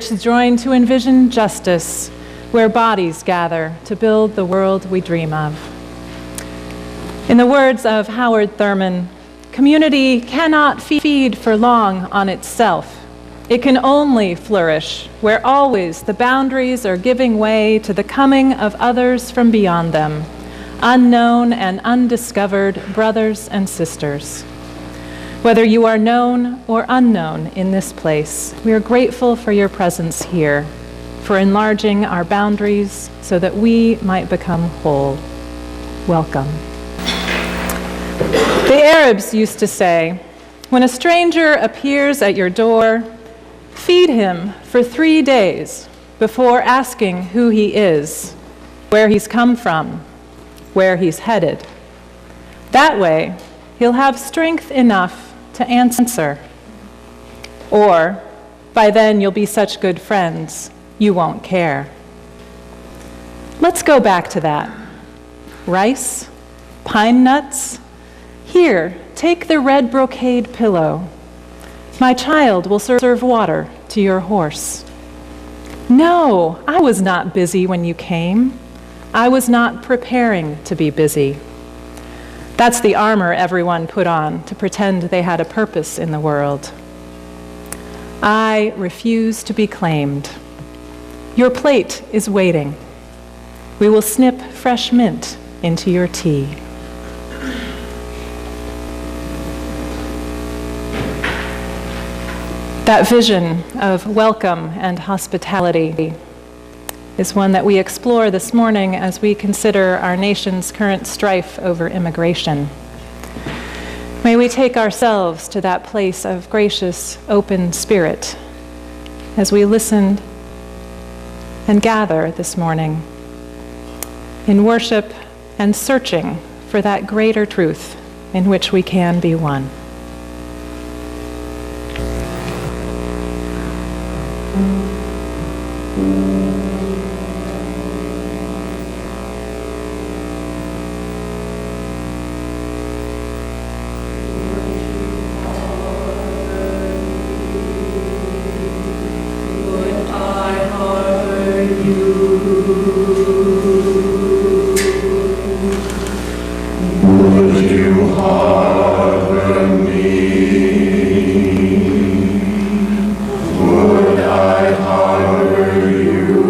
spirits join to envision justice, where bodies gather to build the world we dream of. In the words of Howard Thurman, community cannot feed for long on itself. It can only flourish where always the boundaries are giving way to the coming of others from beyond them, unknown and undiscovered brothers and sisters. Whether you are known or unknown in this place, we are grateful for your presence here, for enlarging our boundaries so that we might become whole. Welcome. The Arabs used to say, when a stranger appears at your door, feed him for 3 days before asking who he is, where he's come from, where he's headed. That way, he'll have strength enough to answer. Or, by then you'll be such good friends, you won't care. Let's go back to that. Rice, pine nuts. Here, take the red brocade pillow. My child will serve water to your horse. No, I was not busy when you came. I was not preparing to be busy. That's the armor everyone put on to pretend they had a purpose in the world. I refuse to be claimed. Your plate is waiting. We will snip fresh mint into your tea. That vision of welcome and hospitality is one that we explore this morning as we consider our nation's current strife over immigration. May we take ourselves to that place of gracious, open spirit as we listen and gather this morning in worship and searching for that greater truth in which we can be one. Would I harbor you?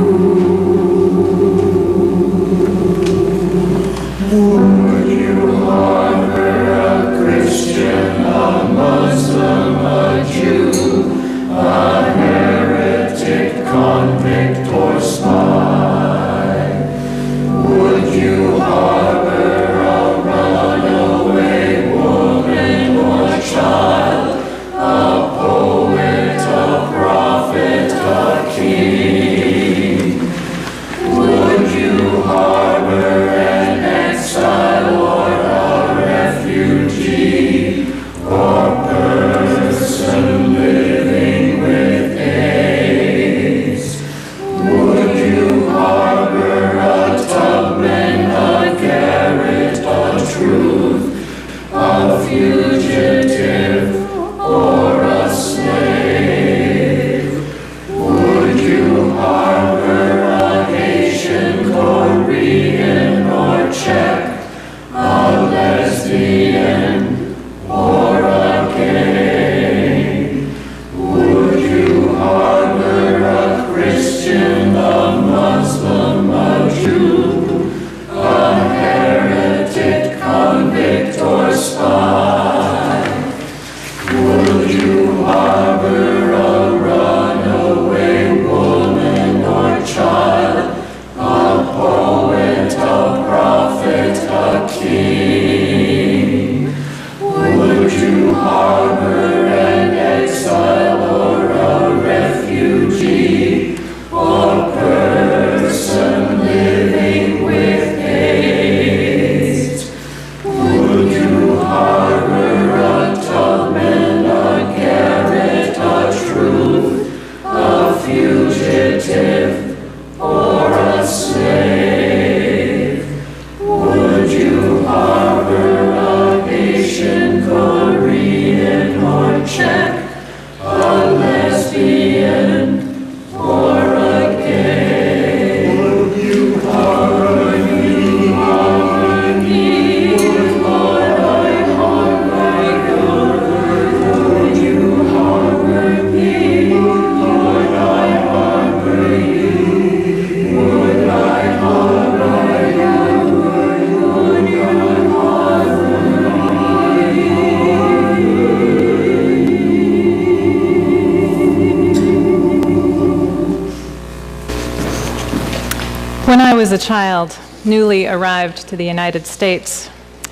When I was a child, newly arrived to the United States,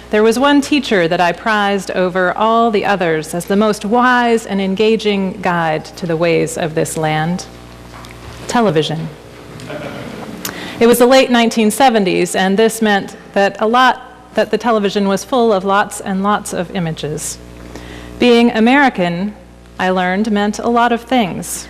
there was one teacher that I prized over all the others as the most wise and engaging guide to the ways of this land: television. It was the late 1970s, and this meant that the television was full of lots and lots of images. Being American, I learned, meant a lot of things.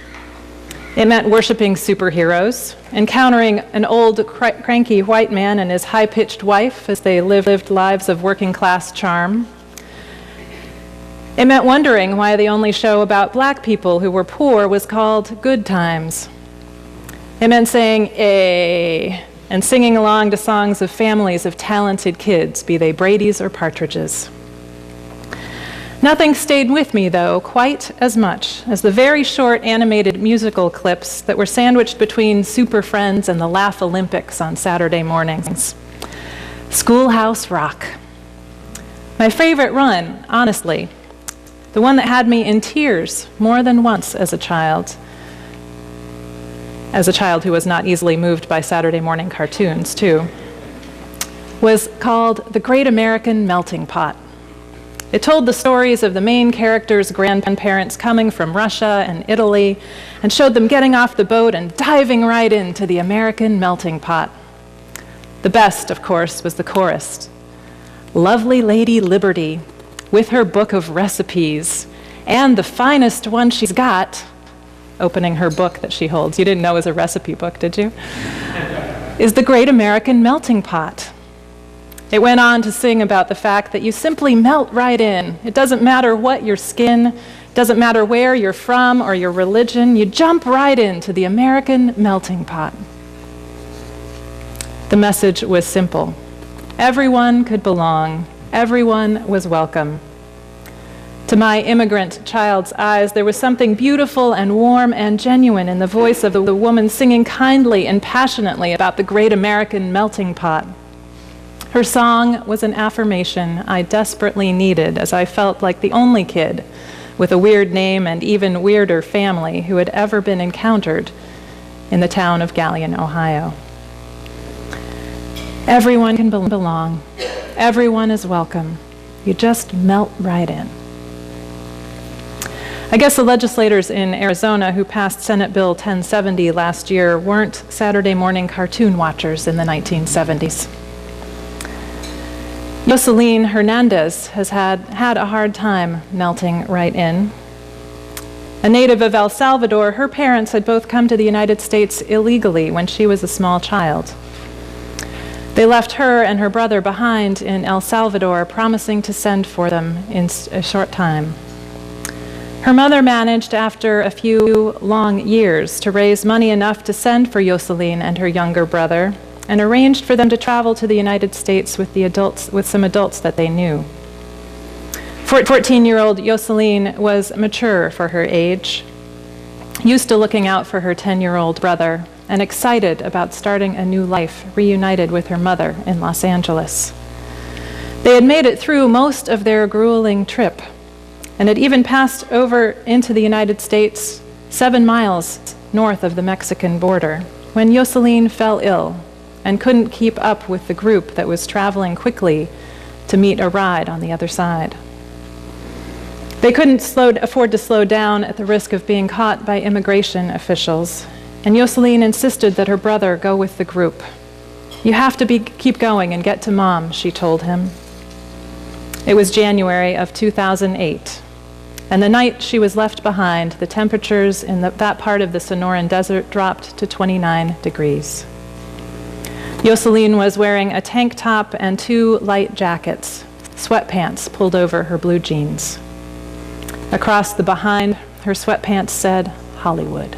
It meant worshiping superheroes, encountering an old, cranky white man and his high-pitched wife as they lived lives of working-class charm. It meant wondering why the only show about black people who were poor was called Good Times. It meant saying, "Eh," and singing along to songs of families of talented kids, be they Brady's or Partridges. Nothing stayed with me, though, quite as much as the very short animated musical clips that were sandwiched between Super Friends and the Laugh Olympics on Saturday mornings. Schoolhouse Rock. My favorite run, honestly, the one that had me in tears more than once as a child who was not easily moved by Saturday morning cartoons, too, was called The Great American Melting Pot. It told the stories of the main characters' grandparents coming from Russia and Italy, and showed them getting off the boat and diving right into the American melting pot. The best, of course, was the chorus. Lovely Lady Liberty, with her book of recipes, and the finest one she's got, opening her book that she holds. You didn't know it was a recipe book, did you? Is the Great American Melting Pot. It went on to sing about the fact that you simply melt right in. It doesn't matter what your skin, it doesn't matter where you're from or your religion, you jump right into the American melting pot. The message was simple. Everyone could belong. Everyone was welcome. To my immigrant child's eyes, there was something beautiful and warm and genuine in the voice of the woman singing kindly and passionately about the great American melting pot. Her song was an affirmation I desperately needed, as I felt like the only kid with a weird name and even weirder family who had ever been encountered in the town of Galion, Ohio. Everyone can belong. Everyone is welcome. You just melt right in. I guess the legislators in Arizona who passed Senate Bill 1070 last year weren't Saturday morning cartoon watchers in the 1970s. Jocelyn Hernandez has had a hard time melting right in. A native of El Salvador, her parents had both come to the United States illegally when she was a small child. They left her and her brother behind in El Salvador, promising to send for them in a short time. Her mother managed, after a few long years, to raise money enough to send for Jocelyn and her younger brother, and arranged for them to travel to the United States with some adults that they knew. 14-year-old Jocelyn was mature for her age, used to looking out for her 10-year-old brother, and excited about starting a new life, reunited with her mother in Los Angeles. They had made it through most of their grueling trip, and had even passed over into the United States 7 miles north of the Mexican border, when Jocelyn fell ill and couldn't keep up with the group that was traveling quickly to meet a ride on the other side. They couldn't afford to slow down at the risk of being caught by immigration officials, and Jocelyn insisted that her brother go with the group. "You have to keep going and get to Mom," she told him. It was January of 2008, and the night she was left behind, the temperatures in that part of the Sonoran Desert dropped to 29 degrees. Jocelyn was wearing a tank top and 2 light jackets, sweatpants pulled over her blue jeans. Across the behind, her sweatpants said, "Hollywood."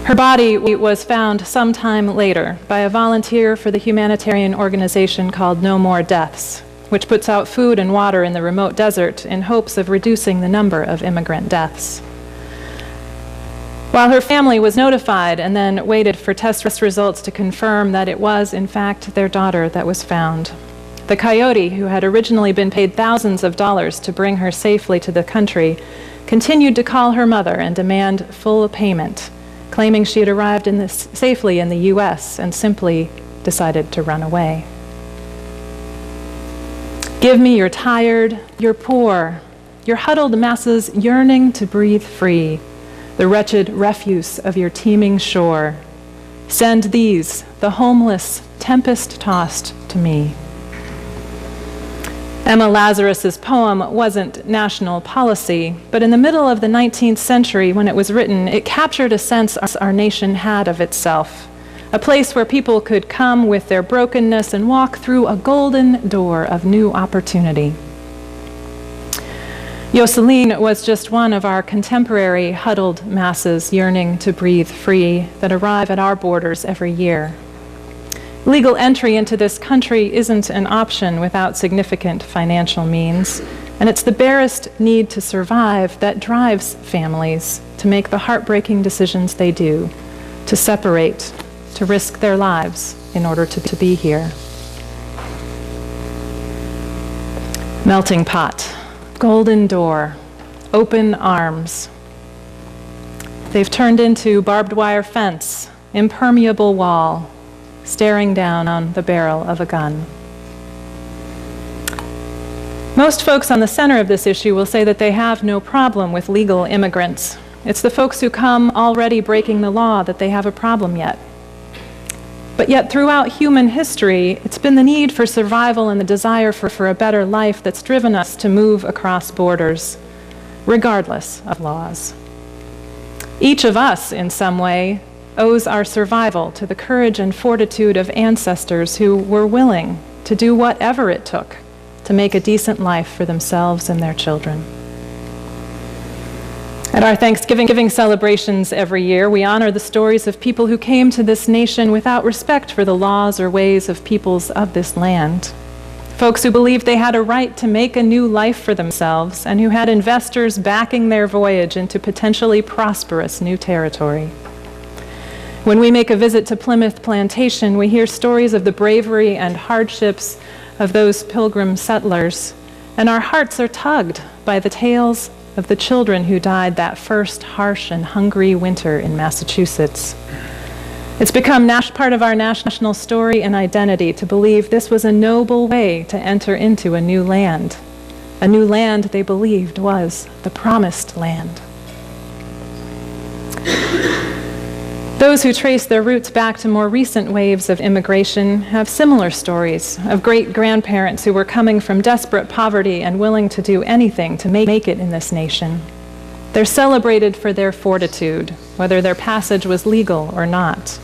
Her body was found sometime later by a volunteer for the humanitarian organization called No More Deaths, which puts out food and water in the remote desert in hopes of reducing the number of immigrant deaths. While her family was notified and then waited for test results to confirm that it was, in fact, their daughter that was found, the coyote, who had originally been paid thousands of dollars to bring her safely to the country, continued to call her mother and demand full payment, claiming she had arrived safely in the U.S. and simply decided to run away. Give me your tired, your poor, your huddled masses yearning to breathe free, the wretched refuse of your teeming shore. Send these, the homeless, tempest-tossed, to me. Emma Lazarus's poem wasn't national policy, but in the middle of the 19th century when it was written, it captured a sense our nation had of itself, a place where people could come with their brokenness and walk through a golden door of new opportunity. Jocelyn was just one of our contemporary huddled masses yearning to breathe free that arrive at our borders every year. Legal entry into this country isn't an option without significant financial means, and it's the barest need to survive that drives families to make the heartbreaking decisions they do, to separate, to risk their lives in order to be here. Melting pot, golden door, open arms. They've turned into barbed wire fence, impermeable wall, staring down on the barrel of a gun. Most folks on the center of this issue will say that they have no problem with legal immigrants. It's the folks who come already breaking the law that they have a problem yet. But yet throughout human history, it's been the need for survival and the desire for a better life that's driven us to move across borders, regardless of laws. Each of us, in some way, owes our survival to the courage and fortitude of ancestors who were willing to do whatever it took to make a decent life for themselves and their children. At our Thanksgiving celebrations every year, we honor the stories of people who came to this nation without respect for the laws or ways of peoples of this land. Folks who believed they had a right to make a new life for themselves and who had investors backing their voyage into potentially prosperous new territory. When we make a visit to Plymouth Plantation, we hear stories of the bravery and hardships of those pilgrim settlers, and our hearts are tugged by the tales of the children who died that first harsh and hungry winter in Massachusetts. It's become part of our national story and identity to believe this was a noble way to enter into a new land they believed was the promised land. Those who trace their roots back to more recent waves of immigration have similar stories of great-grandparents who were coming from desperate poverty and willing to do anything to make it in this nation. They're celebrated for their fortitude, whether their passage was legal or not.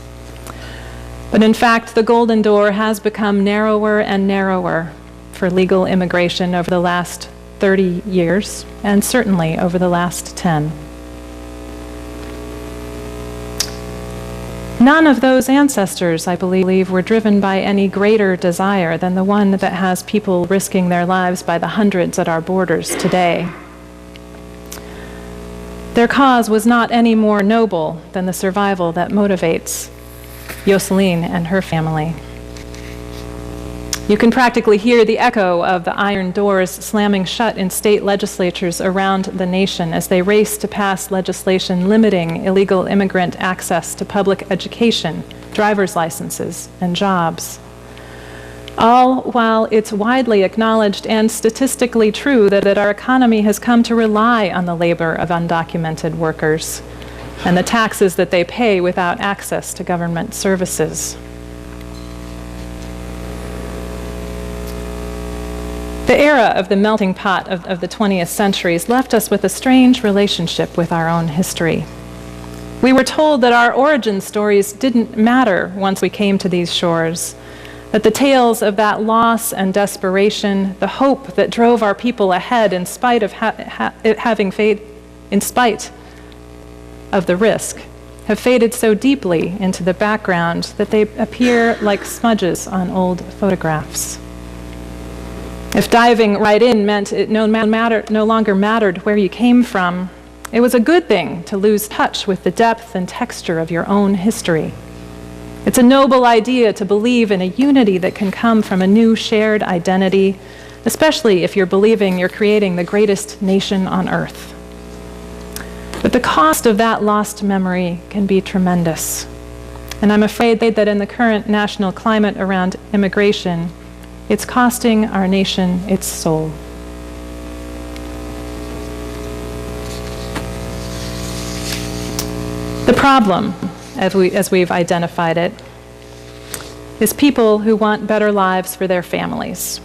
But in fact, the golden door has become narrower and narrower for legal immigration over the last 30 years, and certainly over the last 10. None of those ancestors, I believe, were driven by any greater desire than the one that has people risking their lives by the hundreds at our borders today. Their cause was not any more noble than the survival that motivates Jocelyn and her family. You can practically hear the echo of the iron doors slamming shut in state legislatures around the nation as they race to pass legislation limiting illegal immigrant access to public education, driver's licenses, and jobs. All while it's widely acknowledged and statistically true that our economy has come to rely on the labor of undocumented workers and the taxes that they pay without access to government services. The era of the melting pot of the 20th century has left us with a strange relationship with our own history. We were told that our origin stories didn't matter once we came to these shores, that the tales of that loss and desperation, the hope that drove our people ahead in spite of in spite of the risk, have faded so deeply into the background that they appear like smudges on old photographs. If diving right in meant it no longer mattered where you came from, it was a good thing to lose touch with the depth and texture of your own history. It's a noble idea to believe in a unity that can come from a new shared identity, especially if you're believing you're creating the greatest nation on earth. But the cost of that lost memory can be tremendous. And I'm afraid that in the current national climate around immigration, it's costing our nation its soul. The problem, as we've identified it, is people who want better lives for their families.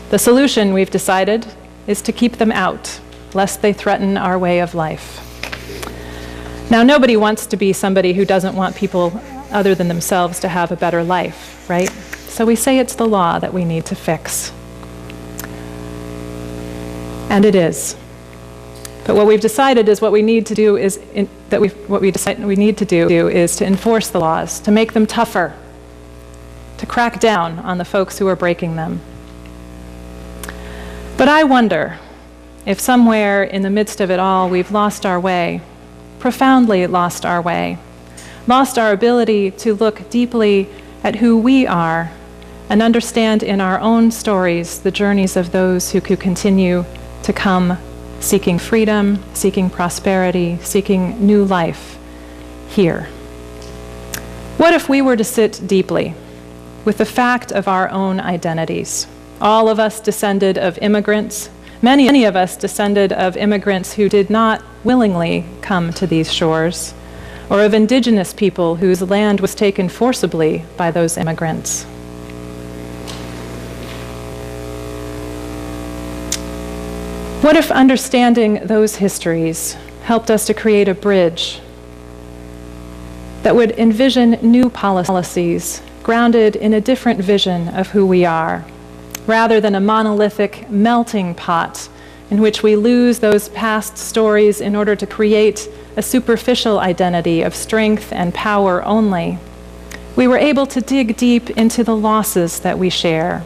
The solution, we've decided, is to keep them out, lest they threaten our way of life. Now, nobody wants to be somebody who doesn't want people other than themselves to have a better life, right? So we say it's the law that we need to fix. And it is. But what we've decided is what we need to do is to enforce the laws, to make them tougher, to crack down on the folks who are breaking them. But I wonder if somewhere in the midst of it all we've lost our way, profoundly lost our way, lost our ability to look deeply at who we are and understand in our own stories the journeys of those who could continue to come seeking freedom, seeking prosperity, seeking new life here. What if we were to sit deeply with the fact of our own identities? All of us descended of immigrants, many of us descended of immigrants who did not willingly come to these shores, or of indigenous people whose land was taken forcibly by those immigrants. What if understanding those histories helped us to create a bridge that would envision new policies grounded in a different vision of who we are, rather than a monolithic melting pot in which we lose those past stories in order to create a superficial identity of strength and power only? We were able to dig deep into the losses that we share,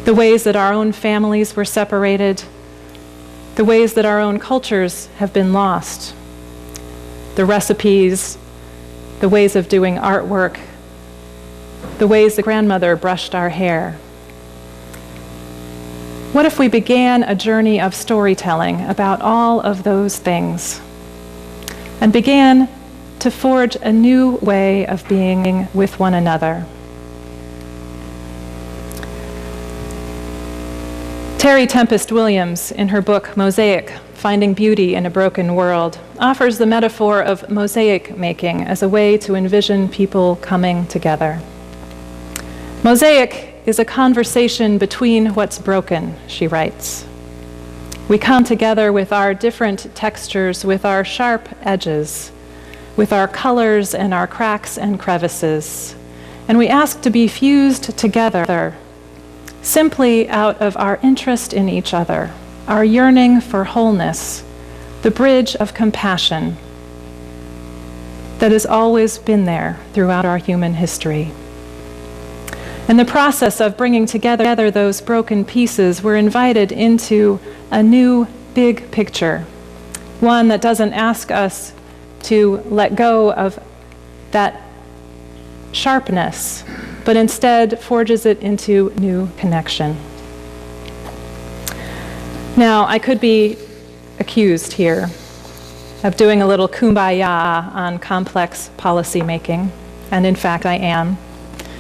the ways that our own families were separated, the ways that our own cultures have been lost, the recipes, the ways of doing artwork, the ways the grandmother brushed our hair. What if we began a journey of storytelling about all of those things and began to forge a new way of being with one another? Terry Tempest Williams, in her book Mosaic, Finding Beauty in a Broken World, offers the metaphor of mosaic making as a way to envision people coming together. Mosaic is a conversation between what's broken, she writes. We come together with our different textures, with our sharp edges, with our colors and our cracks and crevices, and we ask to be fused together simply out of our interest in each other, our yearning for wholeness, the bridge of compassion that has always been there throughout our human history. In the process of bringing together those broken pieces, we're invited into a new big picture, one that doesn't ask us to let go of that sharpness, but instead forges it into new connection. Now, I could be accused here of doing a little kumbaya on complex policy making, and in fact I am.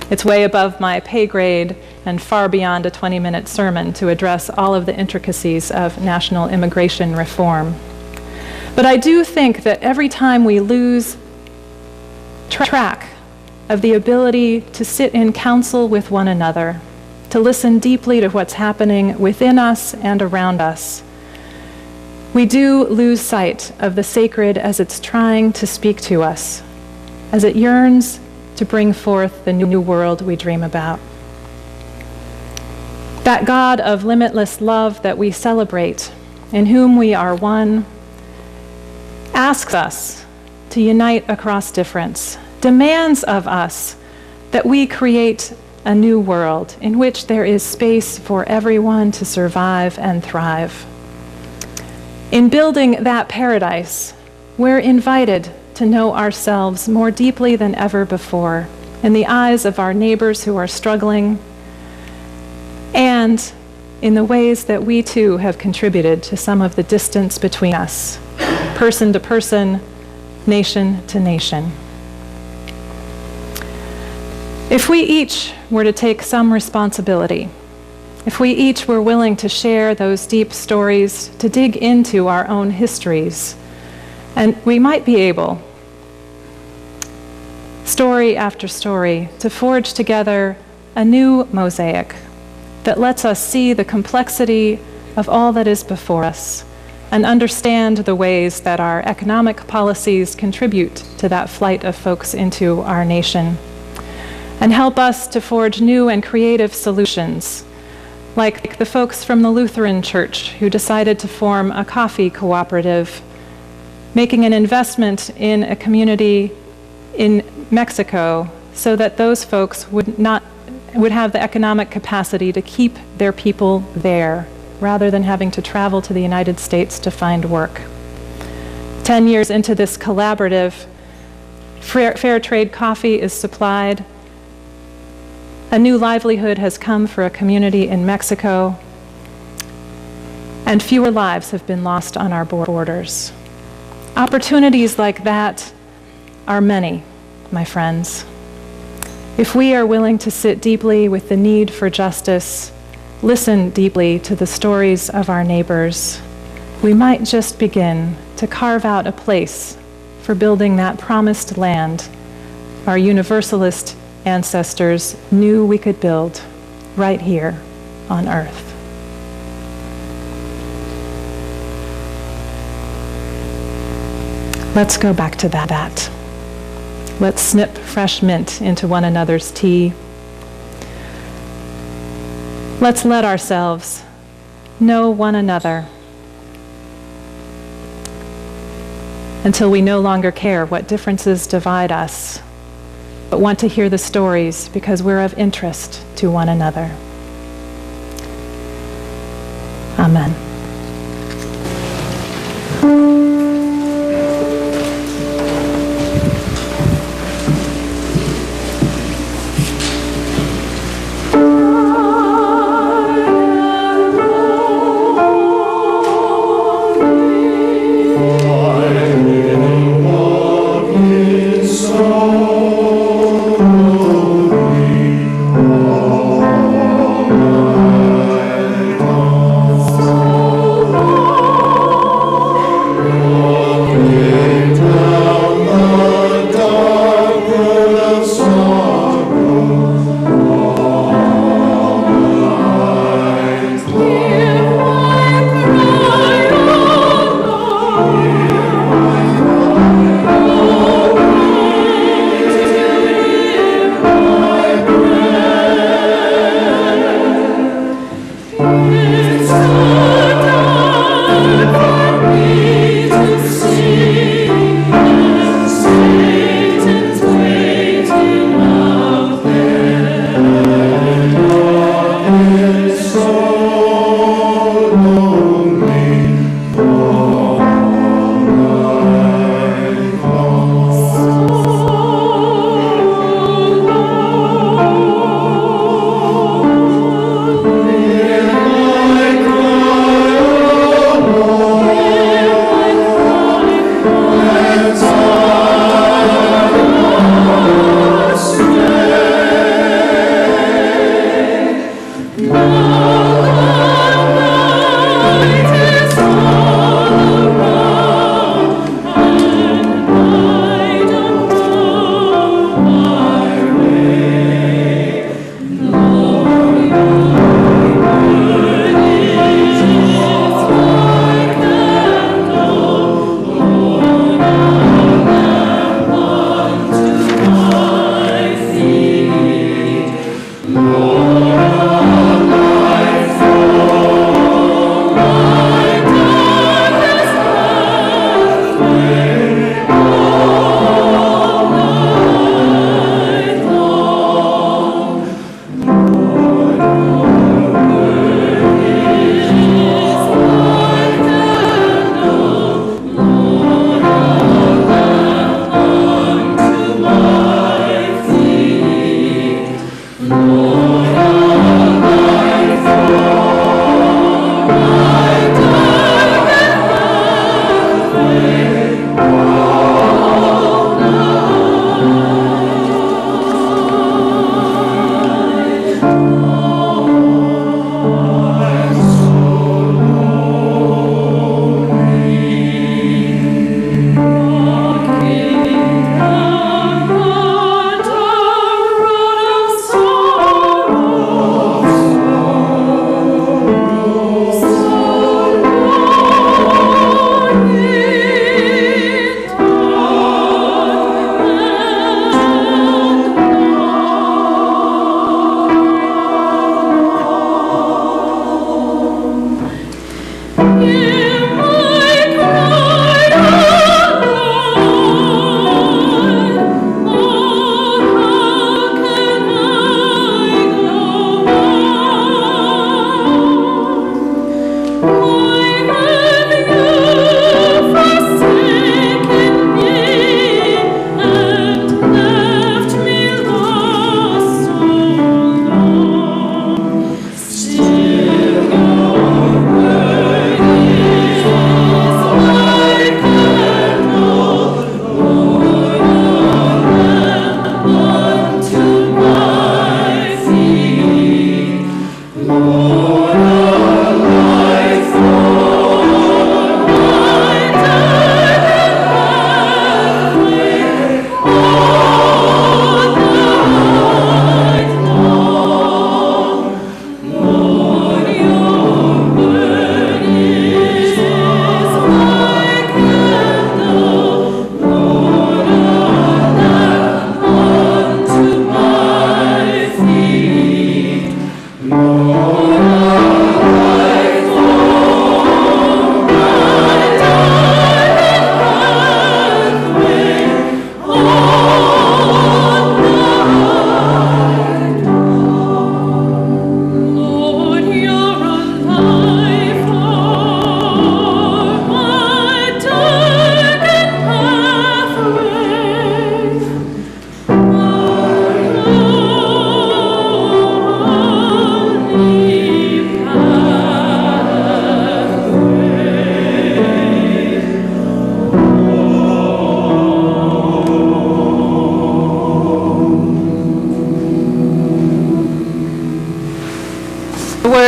It's way above my pay grade and far beyond a 20-minute sermon to address all of the intricacies of national immigration reform. But I do think that every time we lose track of the ability to sit in counsel with one another, to listen deeply to what's happening within us and around us, we do lose sight of the sacred as it's trying to speak to us, as it yearns to bring forth the new world we dream about. That God of limitless love that we celebrate, in whom we are one, asks us to unite across difference, demands of us that we create a new world in which there is space for everyone to survive and thrive. In building that paradise, we're invited to know ourselves more deeply than ever before in the eyes of our neighbors who are struggling, and in the ways that we too have contributed to some of the distance between us, person to person, nation to nation. If we each were to take some responsibility, if we each were willing to share those deep stories, to dig into our own histories, and we might be able, story after story, to forge together a new mosaic that lets us see the complexity of all that is before us and understand the ways that our economic policies contribute to that flight of folks into our nation, and help us to forge new and creative solutions, like the folks from the Lutheran Church who decided to form a coffee cooperative, making an investment in a community in Mexico so that those folks would have the economic capacity to keep their people there rather than having to travel to the United States to find work. 10 years into this collaborative, fair trade coffee is supplied. A new livelihood has come for a community in Mexico, and fewer lives have been lost on our borders. Opportunities like that are many, my friends. If we are willing to sit deeply with the need for justice, listen deeply to the stories of our neighbors, we might just begin to carve out a place for building that promised land our Universalist ancestors knew we could build right here on earth. Let's go back to that. Let's snip fresh mint into one another's tea. Let's let ourselves know one another until we no longer care what differences divide us, but want to hear the stories because we're of interest to one another. Amen.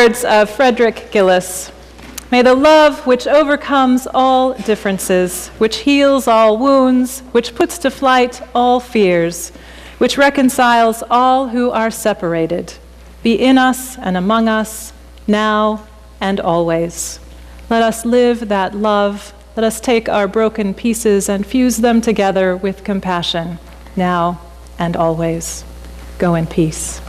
words of Frederick Gillis, may the love which overcomes all differences, which heals all wounds, which puts to flight all fears, which reconciles all who are separated, be in us and among us, now and always. Let us live that love. Let us take our broken pieces and fuse them together with compassion, now and always. Go in peace.